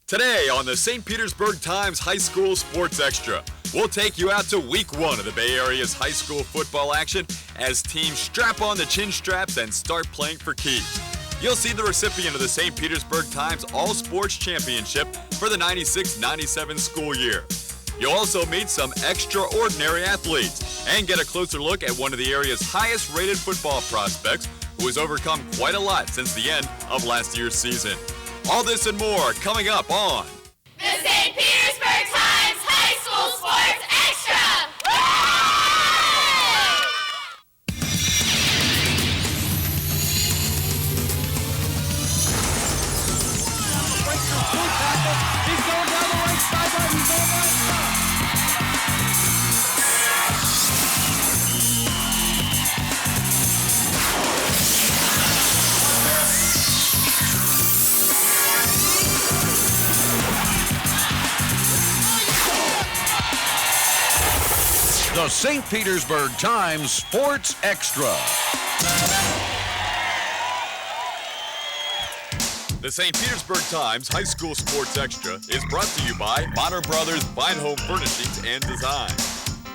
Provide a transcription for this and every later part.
Today on the St. Petersburg Times High School Sports Extra, we'll take you out to week 1 of the Bay Area's high school football action as teams strap on the chin straps and start playing for keeps. You'll see the recipient of the St. Petersburg Times All-Sports Championship for the 96-97 school year. You'll also meet some extraordinary athletes and get a closer look at one of the area's highest-rated football prospects who has overcome quite a lot since the end of last year's season. All this and more coming up on the St. Petersburg Times High School Sports Extra! He's going down the right sideline. He's going right. The St. Petersburg Times Sports Extra. The St. Petersburg Times High School Sports Extra is brought to you by Bonner Brothers Fine Home Furnishings and Design.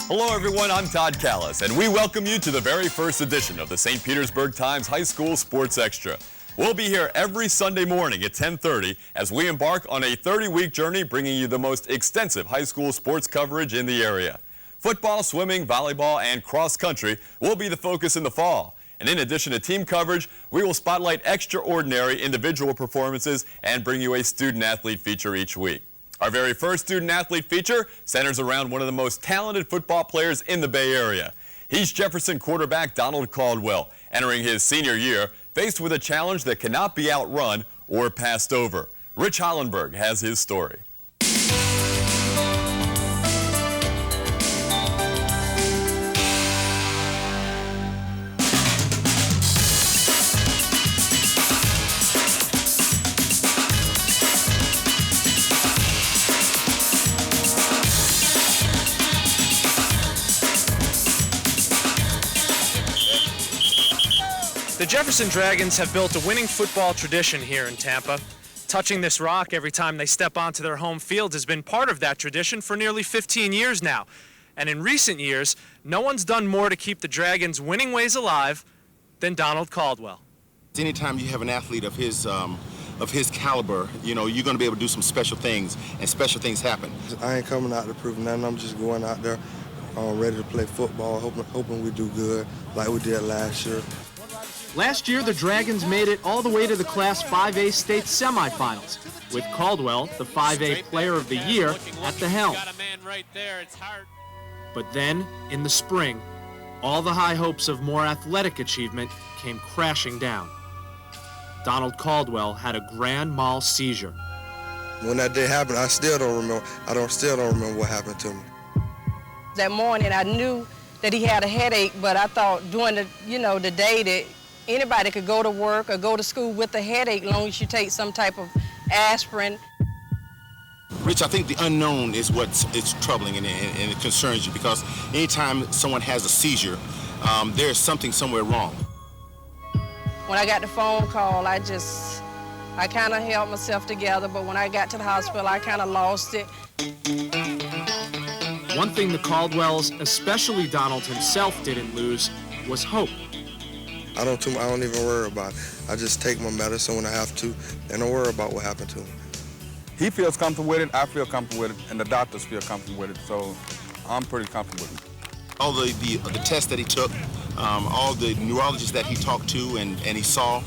Hello everyone, I'm Todd Callis, and we welcome you to the very first edition of the St. Petersburg Times High School Sports Extra. We'll be here every Sunday morning at 10:30 as we embark on a 30-week journey bringing you the most extensive high school sports coverage in the area. Football, swimming, volleyball, and cross country will be the focus in the fall. And in addition to team coverage, we will spotlight extraordinary individual performances and bring you a student-athlete feature each week. Our very first student-athlete feature centers around one of the most talented football players in the Bay Area. He's Jefferson quarterback Donald Caldwell, entering his senior year, faced with a challenge that cannot be outrun or passed over. Rich Hollenberg has his story. The Jefferson Dragons have built a winning football tradition here in Tampa. Touching this rock every time they step onto their home field has been part of that tradition for nearly 15 years now. And in recent years, no one's done more to keep the Dragons' winning ways alive than Donald Caldwell. Anytime you have an athlete of his caliber, you know, you're going to be able to do some special things, and special things happen. I ain't coming out to prove nothing. I'm just going out there ready to play football, hoping we do good like we did last year. Last year, the Dragons made it all the way to the Class 5A state semifinals, with Caldwell, the 5A Player of the Year, at the helm. But then, in the spring, all the high hopes of more athletic achievement came crashing down. Donald Caldwell had a grand mal seizure. When that day happened, I still don't remember what happened to me. That morning, I knew that he had a headache, but I thought during the day that anybody could go to work or go to school with a headache as long as you take some type of aspirin. Rich, I think the unknown is what's troubling and it concerns you, because anytime someone has a seizure, there's something somewhere wrong. When I got the phone call, I kind of held myself together, but when I got to the hospital, I kind of lost it. One thing the Caldwells, especially Donald himself, didn't lose was hope. I don't even worry about it. I just take my medicine when I have to, and don't worry about what happened to me. He feels comfortable with it, I feel comfortable with it, and the doctors feel comfortable with it, so I'm pretty comfortable with it. All the tests that he took, all the neurologists that he talked to and he saw,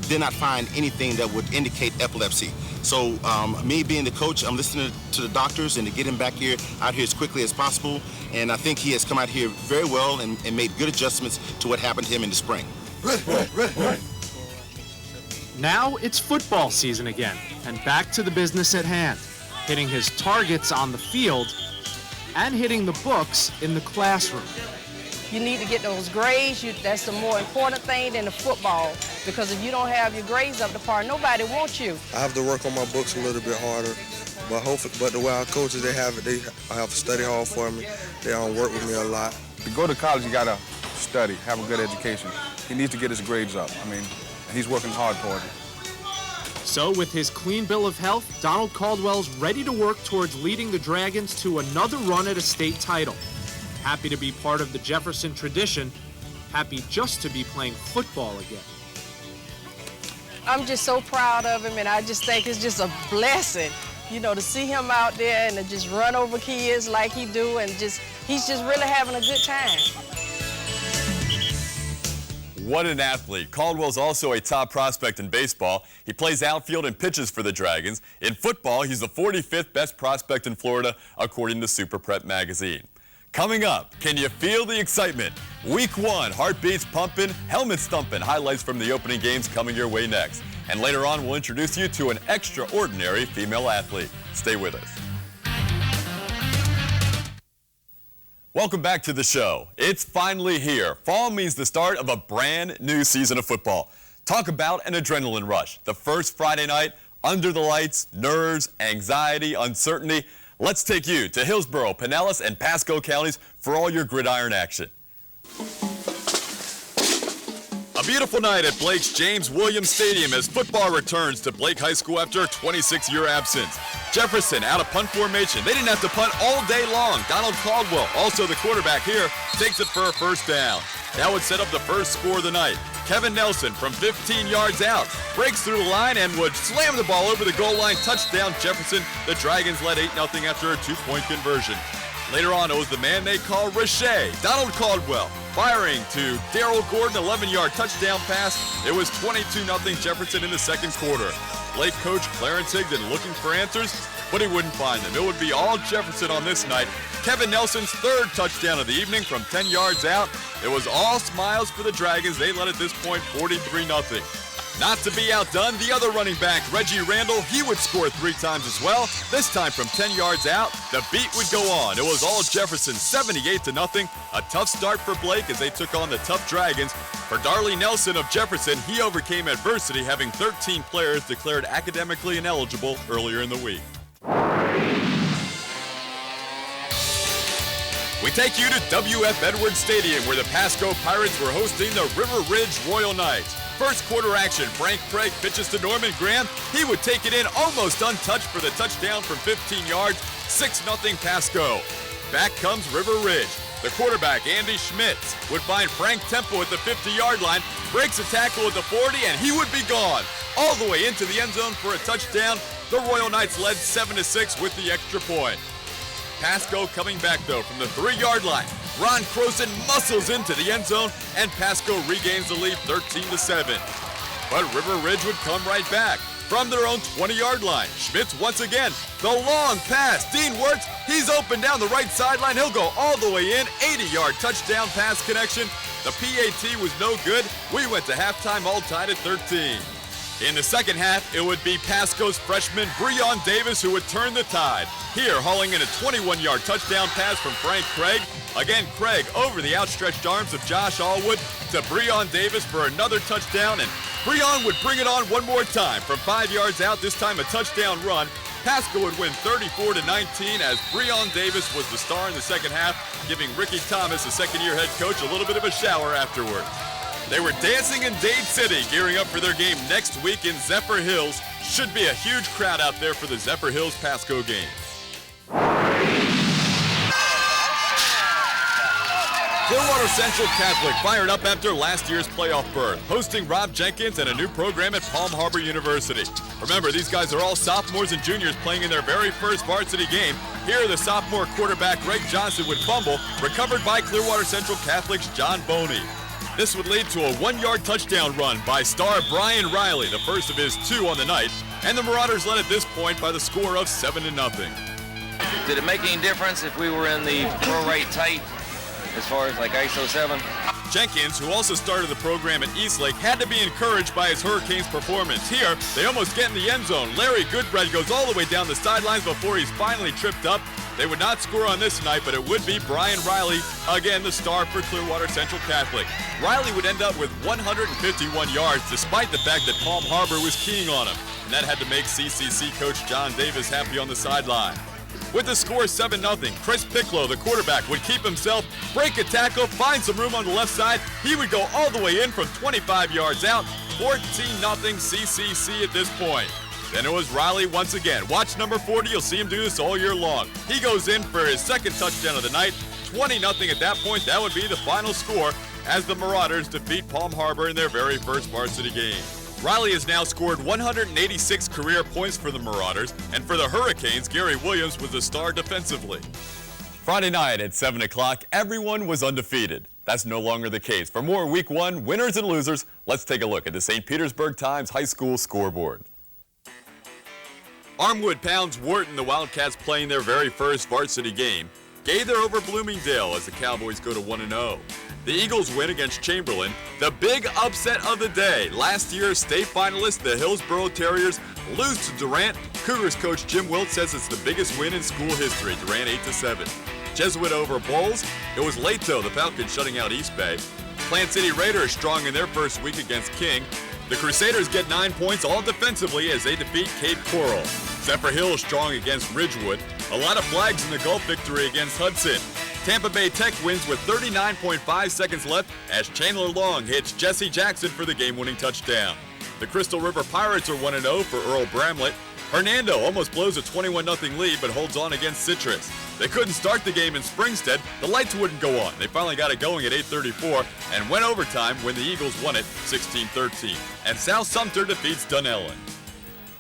did not find anything that would indicate epilepsy. So me being the coach, I'm listening to the doctors and to get him out here as quickly as possible. And I think he has come out here very well and made good adjustments to what happened to him in the spring. Right. Now it's football season again, and back to the business at hand, hitting his targets on the field and hitting the books in the classroom. You need to get those grades. That's the more important thing than the football, because if you don't have your grades up to par, nobody wants you. I have to work on my books a little bit harder, but the way our coaches, they have a study hall for me. They work with me a lot. To go to college, you gotta study, have a good education. He needs to get his grades up. I mean, he's working hard towards it. So with his clean bill of health, Donald Caldwell's ready to work towards leading the Dragons to another run at a state title. Happy to be part of the Jefferson tradition. Happy just to be playing football again. I'm just so proud of him, and I just think it's just a blessing, you know, to see him out there and to just run over kids like he do, and he's just really having a good time. What an athlete. Caldwell's also a top prospect in baseball. He plays outfield and pitches for the Dragons. In football, he's the 45th best prospect in Florida, according to Super Prep magazine. Coming up, can you feel the excitement? Week 1, heartbeats pumping, helmets thumping. Highlights from the opening games coming your way next. And later on, we'll introduce you to an extraordinary female athlete. Stay with us. Welcome back to the show. It's finally here. Fall means the start of a brand new season of football. Talk about an adrenaline rush. The first Friday night, under the lights, nerves, anxiety, uncertainty. Let's take you to Hillsborough, Pinellas, and Pasco counties for all your gridiron action. A beautiful night at Blake's James Williams Stadium as football returns to Blake High School after a 26-year absence. Jefferson out of punt formation. They didn't have to punt all day long. Donald Caldwell, also the quarterback here, takes it for a first down. That would set up the first score of the night. Kevin Nelson from 15 yards out breaks through the line and would slam the ball over the goal line. Touchdown Jefferson. The Dragons led 8-0 after a 2-point conversion. Later on, it was the man they call Richey, Donald Caldwell, firing to Darrell Gordon, 11-yard touchdown pass. It was 22-0 Jefferson in the second quarter. Blake coach Clarence Higdon looking for answers, but he wouldn't find them. It would be all Jefferson on this night. Kevin Nelson's third touchdown of the evening from 10 yards out. It was all smiles for the Dragons. They led at this point 43-0. Not to be outdone, the other running back, Reggie Randall, he would score 3 times as well. This time from 10 yards out, the beat would go on. It was all Jefferson, 78-0. A tough start for Blake as they took on the tough Dragons. For Darley Nelson of Jefferson, he overcame adversity, having 13 players declared academically ineligible earlier in the week. We take you to W.F. Edwards Stadium, where the Pasco Pirates were hosting the River Ridge Royal Knights. First quarter action, Frank Craig pitches to Norman Graham. He would take it in almost untouched for the touchdown from 15 yards, 6-0 Pasco. Back comes River Ridge. The quarterback, Andy Schmitz, would find Frank Temple at the 50-yard line, breaks a tackle at the 40, and he would be gone. All the way into the end zone for a touchdown. The Royal Knights led 7-6 with the extra point. Pasco coming back, though, from the 3-yard line. Ron Croson muscles into the end zone, and Pasco regains the lead 13-7. But River Ridge would come right back from their own 20-yard line. Schmitz once again, the long pass. Dean Wirtz, he's open down the right sideline. He'll go all the way in. 80-yard touchdown pass connection. The PAT was no good. We went to halftime all tied at 13. In the second half, it would be Pasco's freshman Breon Davis who would turn the tide. Here, hauling in a 21-yard touchdown pass from Frank Craig. Again, Craig over the outstretched arms of Josh Allwood to Breon Davis for another touchdown, and Breon would bring it on one more time from 5 yards out, this time a touchdown run. Pasco would win 34-19 as Breon Davis was the star in the second half, giving Ricky Thomas, the second-year head coach, a little bit of a shower afterwards. They were dancing in Dade City, gearing up for their game next week in Zephyr Hills. Should be a huge crowd out there for the Zephyr Hills Pasco game. Clearwater Central Catholic fired up after last year's playoff berth, hosting Rob Jenkins and a new program at Palm Harbor University. Remember, these guys are all sophomores and juniors playing in their very first varsity game. Here, the sophomore quarterback Greg Johnson would fumble, recovered by Clearwater Central Catholic's John Boney. This would lead to a 1-yard touchdown run by star Brian Riley, the first of his 2 on the night, and the Marauders led at this point by the score of 7-0. Did it make any difference if we were in the pro-rate tight as far as like ISO 7? Jenkins, who also started the program at Eastlake, had to be encouraged by his Hurricanes performance. Here, they almost get in the end zone. Larry Goodbread goes all the way down the sidelines before he's finally tripped up. They would not score on this night, but it would be Brian Riley, again the star for Clearwater Central Catholic. Riley would end up with 151 yards, despite the fact that Palm Harbor was keying on him. And that had to make CCC coach John Davis happy on the sideline. With the score 7-0, Chris Picklow, the quarterback, would keep himself, break a tackle, find some room on the left side. He would go all the way in from 25 yards out. 14-0 CCC at this point. And it was Riley once again. Watch number 40, you'll see him do this all year long. He goes in for his second touchdown of the night. 20-0 at that point. That would be the final score as the Marauders defeat Palm Harbor in their very first varsity game. Riley has now scored 186 career points for the Marauders, and for the Hurricanes, Gary Williams was the star defensively. Friday night at 7 o'clock, everyone was undefeated. That's no longer the case. For more Week 1 winners and losers, let's take a look at the St. Petersburg Times High School scoreboard. Armwood pounds Wharton, the Wildcats playing their very first varsity game. Gaither over Bloomingdale as the Cowboys go to 1-0. The Eagles win against Chamberlain. The big upset of the day. Last year's state finalists, the Hillsborough Terriers, lose to Durant. Cougars coach Jim Wilt says it's the biggest win in school history. Durant 8-7. Jesuit over Bowles. It was late though, the Falcons shutting out East Bay. Plant City Raiders strong in their first week against King. The Crusaders get 9 points all defensively as they defeat Cape Coral. Zephyr Hill strong against Ridgewood. A lot of flags in the Gulf victory against Hudson. Tampa Bay Tech wins with 39.5 seconds left as Chandler Long hits Jesse Jackson for the game-winning touchdown. The Crystal River Pirates are 1-0 for Earl Bramlett. Hernando almost blows a 21-0 lead but holds on against Citrus. They couldn't start the game in Springstead. The lights wouldn't go on. They finally got it going at 8:34 and went overtime when the Eagles won it 16-13. And South Sumter defeats Dunellon.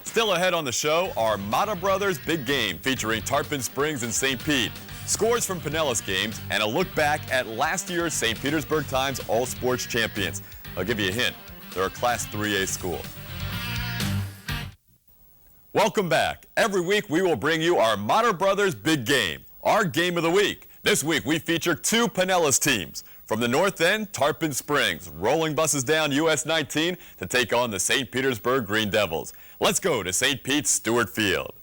Still ahead on the show, our Mata Brothers Big Game featuring Tarpon Springs and St. Pete. Scores from Pinellas games and a look back at last year's St. Petersburg Times All-Sports Champions. I'll give you a hint. They're a Class 3A school. Welcome back. Every week we will bring you our Mata Brothers Big Game, our game of the week. This week we feature 2 Pinellas teams. From the north end, Tarpon Springs, rolling buses down US 19 to take on the St. Petersburg Green Devils. Let's go to St. Pete's Stewart Field.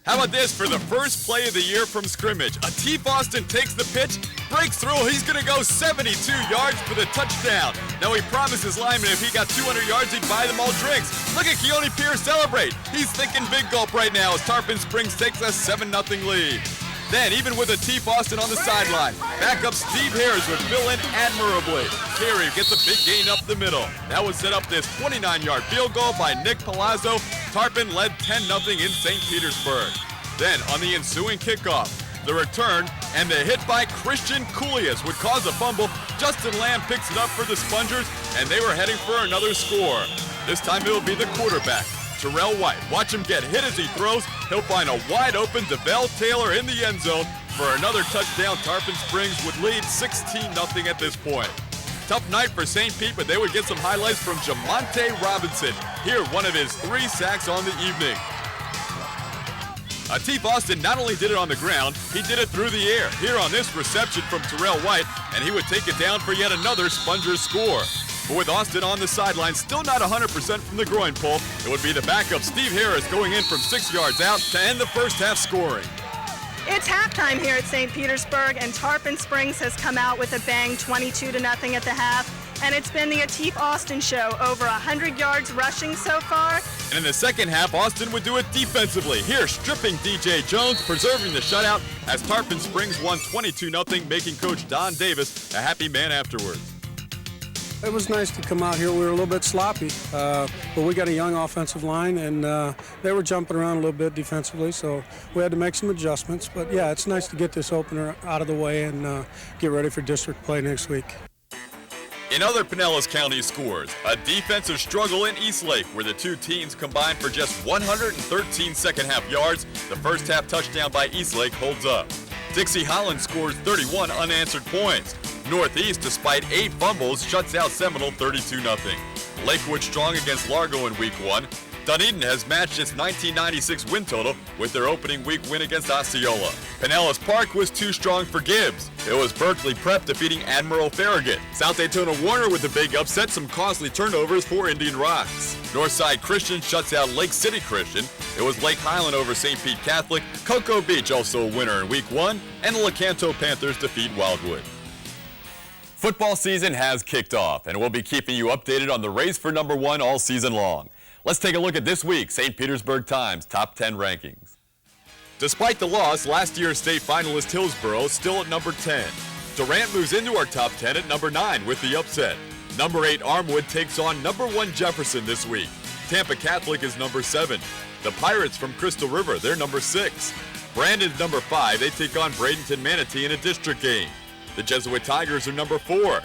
How about this for the first play of the year from scrimmage? Atif Austin takes the pitch, breaks through. He's going to go 72 yards for the touchdown. Now he promised his lineman if he got 200 yards, he'd buy them all drinks. Look at Keone Pierce celebrate. He's thinking big gulp right now as Tarpon Springs takes a 7-0 lead. Then, even with Atif Austin on the sideline, backup Steve Harris would fill in admirably. Carey gets a big gain up the middle. That would set up this 29-yard field goal by Nick Palazzo. Tarpon led 10-0 in St. Petersburg. Then, on the ensuing kickoff, the return and the hit by Christian Coulias would cause a fumble. Justin Lamb picks it up for the Spongers, and they were heading for another score. This time it will be the quarterback, Terrell White. Watch him get hit as he throws. He'll find a wide-open DeVell Taylor in the end zone for another touchdown. Tarpon Springs would lead 16-0 at this point. Tough night for St. Pete, but they would get some highlights from Jamonte Robinson. Here, one of his 3 sacks on the evening. Atif Austin not only did it on the ground, he did it through the air. Here on this reception from Terrell White, and he would take it down for yet another Spongers score. But with Austin on the sideline, still not 100% from the groin pull, it would be the backup Steve Harris going in from 6 yards out to end the first half scoring. It's halftime here at St. Petersburg, and Tarpon Springs has come out with a bang, 22-0 at the half. And it's been the Atif Austin show, over 100 yards rushing so far. And in the second half, Austin would do it defensively. Here, stripping DJ Jones, preserving the shutout as Tarpon Springs won 22-0, making Coach Don Davis a happy man afterwards. It was nice to come out here. We were a little bit sloppy, but we got a young offensive line, and they were jumping around a little bit defensively, so we had to make some adjustments. But, yeah, it's nice to get this opener out of the way and get ready for district play next week. In other Pinellas County scores, a defensive struggle in Eastlake where the two teams combined for just 113 second-half yards. The first-half touchdown by Eastlake holds up. Dixie Holland scores 31 unanswered points. Northeast, despite 8 fumbles, shuts out Seminole 32-0. Lakewood strong against Largo in Week 1. Dunedin has matched its 1996 win total with their opening week win against Osceola. Pinellas Park was too strong for Gibbs. It was Berkeley Prep defeating Admiral Farragut. South Daytona Warner with the big upset, some costly turnovers for Indian Rocks. Northside Christian shuts out Lake City Christian. It was Lake Highland over St. Pete Catholic. Cocoa Beach also a winner in Week 1. And the Lecanto Panthers defeat Wildwood. Football season has kicked off, and we'll be keeping you updated on the race for number 1 all season long. Let's take a look at this week's St. Petersburg Times Top 10 rankings. Despite the loss, last year's state finalist Hillsborough still at number 10. Durant moves into our top 10 at number 9 with the upset. Number 8 Armwood takes on number 1 Jefferson this week. Tampa Catholic is number 7. The Pirates from Crystal River, they're number 6. Brandon's number 5, they take on Bradenton Manatee in a district game. The Jesuit Tigers are number 4.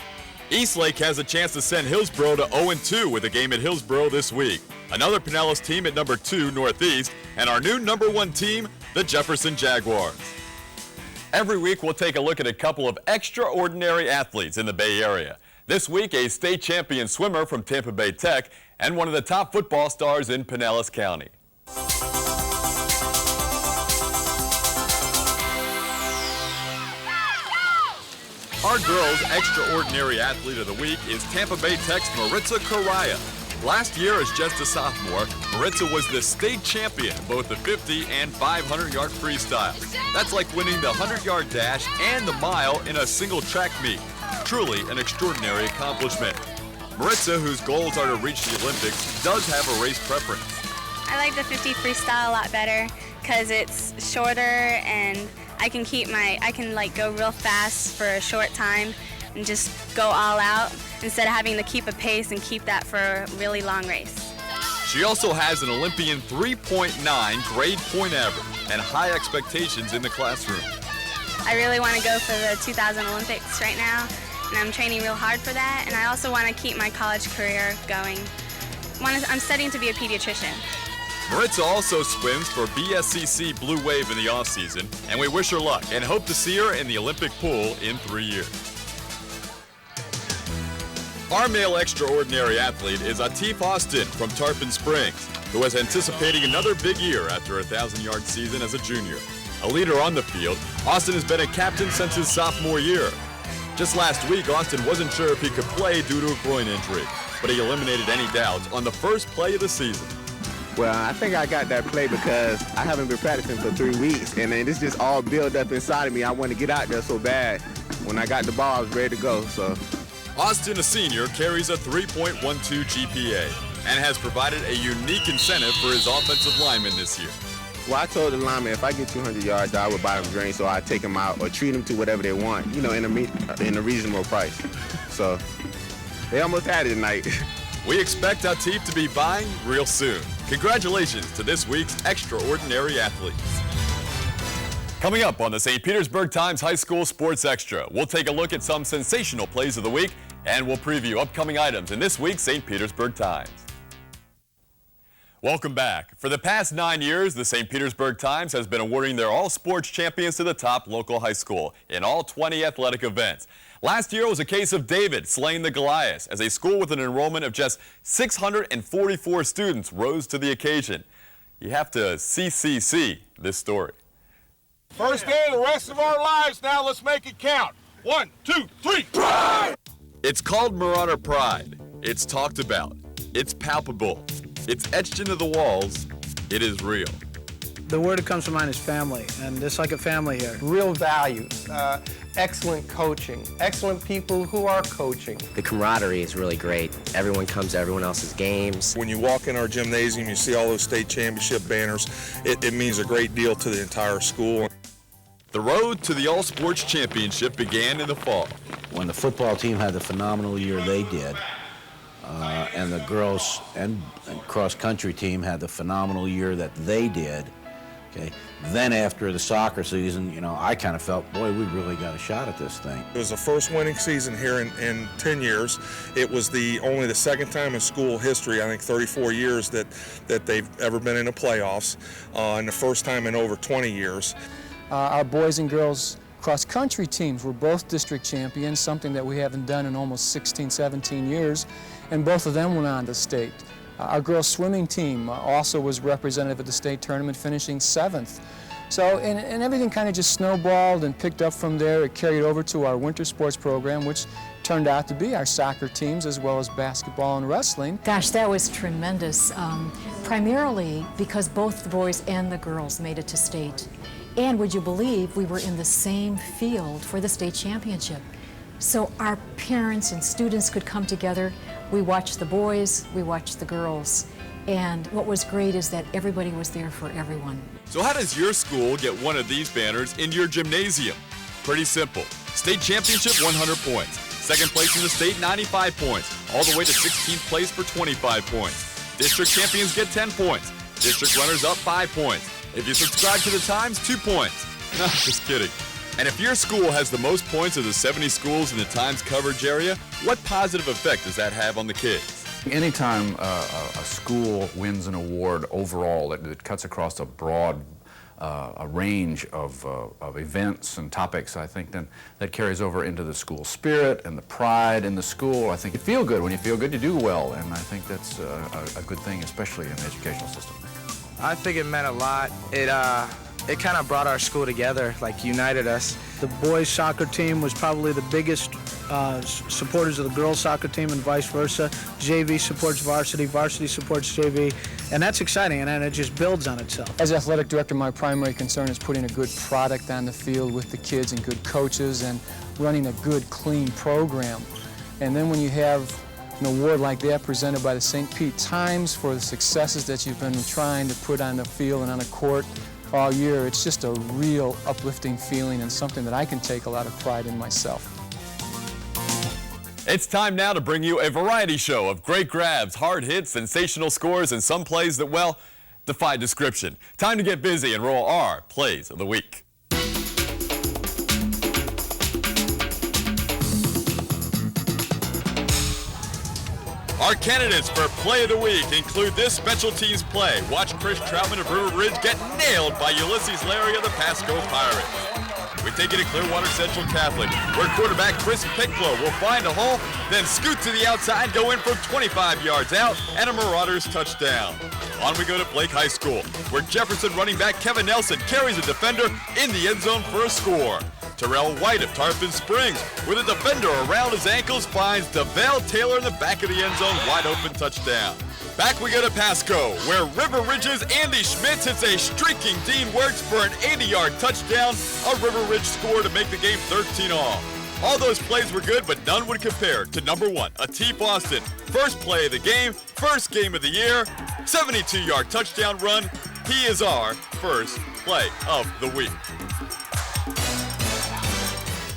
Eastlake has a chance to send Hillsboro to 0-2 with a game at Hillsboro this week. Another Pinellas team at number 2, Northeast, and our new number 1 team, the Jefferson Jaguars. Every week we'll take a look at a couple of extraordinary athletes in the Bay Area. This week, a state champion swimmer from Tampa Bay Tech and one of the top football stars in Pinellas County. Our girls' extraordinary athlete of the week is Tampa Bay Tech's Maritza Correa. Last year, as just a sophomore, Maritza was the state champion in both the 50 and 500-yard freestyle. That's like winning the 100-yard dash and the mile in a single track meet. Truly an extraordinary accomplishment. Maritza, whose goals are to reach the Olympics, does have a race preference. I like the 50 freestyle a lot better because it's shorter and I can go real fast for a short time and just go all out instead of having to keep a pace and keep that for a really long race. She also has an Olympian 3.9 grade point average and high expectations in the classroom. I really want to go for the 2000 Olympics right now, and I'm training real hard for that, and I also want to keep my college career going. I'm studying to be a pediatrician. Maritza also swims for BSCC Blue Wave in the off-season, and we wish her luck and hope to see her in the Olympic pool in 3 years. Our male extraordinary athlete is Atif Austin from Tarpon Springs, who is anticipating another big year after a 1,000-yard season as a junior. A leader on the field, Austin has been a captain since his sophomore year. Just last week, Austin wasn't sure if he could play due to a groin injury, but he eliminated any doubts on the first play of the season. Well, I think I got that play because I haven't been practicing for 3 weeks, and then this just all built up inside of me. I wanted to get out there so bad. When I got the ball, I was ready to go. So, Austin, a senior, carries a 3.12 GPA and has provided a unique incentive for his offensive linemen this year. Well, I told the lineman if I get 200 yards, I would buy them drinks, so I'd take them out or treat them to whatever they want, in a reasonable price. So they almost had it tonight. We expect Atif to be buying real soon. Congratulations to this week's extraordinary athletes. Coming up on the St. Petersburg Times High School Sports Extra, we'll take a look at some sensational plays of the week, and we'll preview upcoming items in this week's St. Petersburg Times. Welcome back. For the past 9 years, the St. Petersburg Times has been awarding their all-sports champions to the top local high school in all 20 athletic events. Last year was a case of David slaying the Goliath as a school with an enrollment of just 644 students rose to the occasion. You have to CCC this story. First day of the rest of our lives, now let's make it count. 1, 2, 3, pride! It's called Marauder Pride. It's talked about. It's palpable. It's etched into the walls. It is real. The word that comes to mind is family, and it's like a family here. Real values, excellent coaching, excellent people who are coaching. The camaraderie is really great. Everyone comes to everyone else's games. When you walk in our gymnasium, you see all those state championship banners. It means a great deal to the entire school. The road to the all-sports championship began in the fall. When the football team had the phenomenal year they did, and the girls and cross-country team had the phenomenal year that they did, okay, then after the soccer season, I kind of felt, boy, we really got a shot at this thing. It was the first winning season here in 10 years. It was only the second time in school history, I think 34 years, that they've ever been in the playoffs, and the first time in over 20 years. Our boys and girls cross-country teams were both district champions, something that we haven't done in almost 16, 17 years, and both of them went on to state. Our girls swimming team also was representative at the state tournament, finishing 7th. So, and everything kind of just snowballed and picked up from there. It carried over to our winter sports program, which turned out to be our soccer teams as well as basketball and wrestling. Gosh, that was tremendous, primarily because both the boys and the girls made it to state. And would you believe we were in the same field for the state championship? So our parents and students could come together. We watched the boys, we watched the girls. And what was great is that everybody was there for everyone. So how does your school get one of these banners in your gymnasium? Pretty simple. State championship, 100 points. Second place in the state, 95 points. All the way to 16th place for 25 points. District champions get 10 points. District runners up 5 points. If you subscribe to the Times, 2 points. No, just kidding. And if your school has the most points of the 70 schools in the Times coverage area, what positive effect does that have on the kids? Anytime a school wins an award overall that cuts across a broad a range of events and topics, I think then that carries over into the school spirit and the pride in the school. I think you feel good. When you feel good, you do well, and I think that's a good thing, especially in the educational system. I think it meant a lot. It kind of brought our school together, like united us. The boys' soccer team was probably the biggest supporters of the girls' soccer team and vice versa. JV supports varsity, varsity supports JV, and that's exciting, and it just builds on itself. As athletic director, my primary concern is putting a good product on the field with the kids and good coaches and running a good, clean program. And then when you have an award like that presented by the St. Pete Times for the successes that you've been trying to put on the field and on the court all year, it's just a real uplifting feeling and something that I can take a lot of pride in myself. It's time now to bring you a variety show of great grabs, hard hits, sensational scores, and some plays that, well, defy description. Time to get busy and roll our Plays of the Week. Our candidates for Play of the Week include this special teams play. Watch Chris Troutman of River Ridge get nailed by Ulysses Larry of the Pasco Pirates. We take it to Clearwater Central Catholic, where quarterback Chris Picklo will find a hole, then scoot to the outside, go in from 25 yards out, and a Marauders touchdown. On we go to Blake High School, where Jefferson running back Kevin Nelson carries a defender in the end zone for a score. Terrell White of Tarpon Springs, with a defender around his ankles, finds DeVale Taylor in the back of the end zone, wide open touchdown. Back we go to Pasco, where River Ridge's Andy Schmitz hits a streaking Dean Wertz for an 80-yard touchdown, a River Ridge score to make the game 13-all. All those plays were good, but none would compare to number one, Atif Austin. First play of the game, first game of the year, 72-yard touchdown run. He is our first play of the week.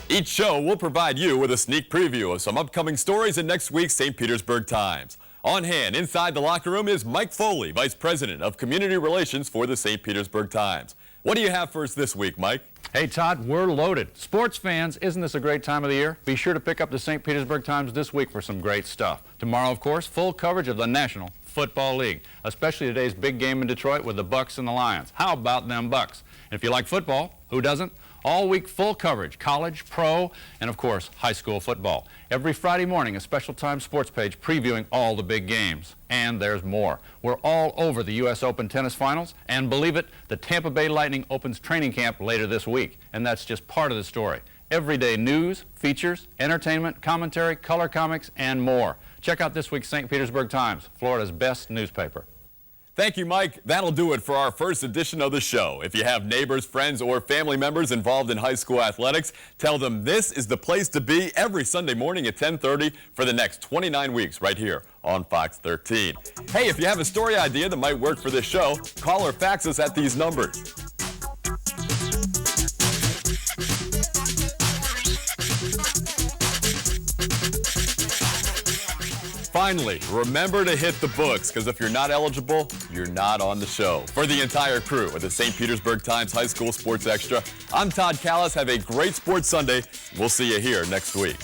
Each show will provide you with a sneak preview of some upcoming stories in next week's St. Petersburg Times. On hand, inside the locker room, is Mike Foley, Vice President of Community Relations for the St. Petersburg Times. What do you have for us this week, Mike? Hey, Todd, we're loaded. Sports fans, isn't this a great time of the year? Be sure to pick up the St. Petersburg Times this week for some great stuff. Tomorrow, of course, full coverage of the National Football League, especially today's big game in Detroit with the Bucks and the Lions. How about them Bucks? And if you like football, who doesn't? All week full coverage, college, pro, and of course, high school football. Every Friday morning, a special time sports page previewing all the big games. And there's more. We're all over the U.S. Open tennis finals, and believe it, the Tampa Bay Lightning opens training camp later this week. And that's just part of the story. Everyday news, features, entertainment, commentary, color comics, and more. Check out this week's St. Petersburg Times, Florida's best newspaper. Thank you, Mike. That'll do it for our first edition of the show. If you have neighbors, friends, or family members involved in high school athletics, tell them this is the place to be every Sunday morning at 10:30 for the next 29 weeks right here on Fox 13. Hey, if you have a story idea that might work for this show, call or fax us at these numbers. Finally, remember to hit the books, because if you're not eligible, you're not on the show. For the entire crew at the St. Petersburg Times High School Sports Extra, I'm Todd Callis. Have a great Sports Sunday. We'll see you here next week.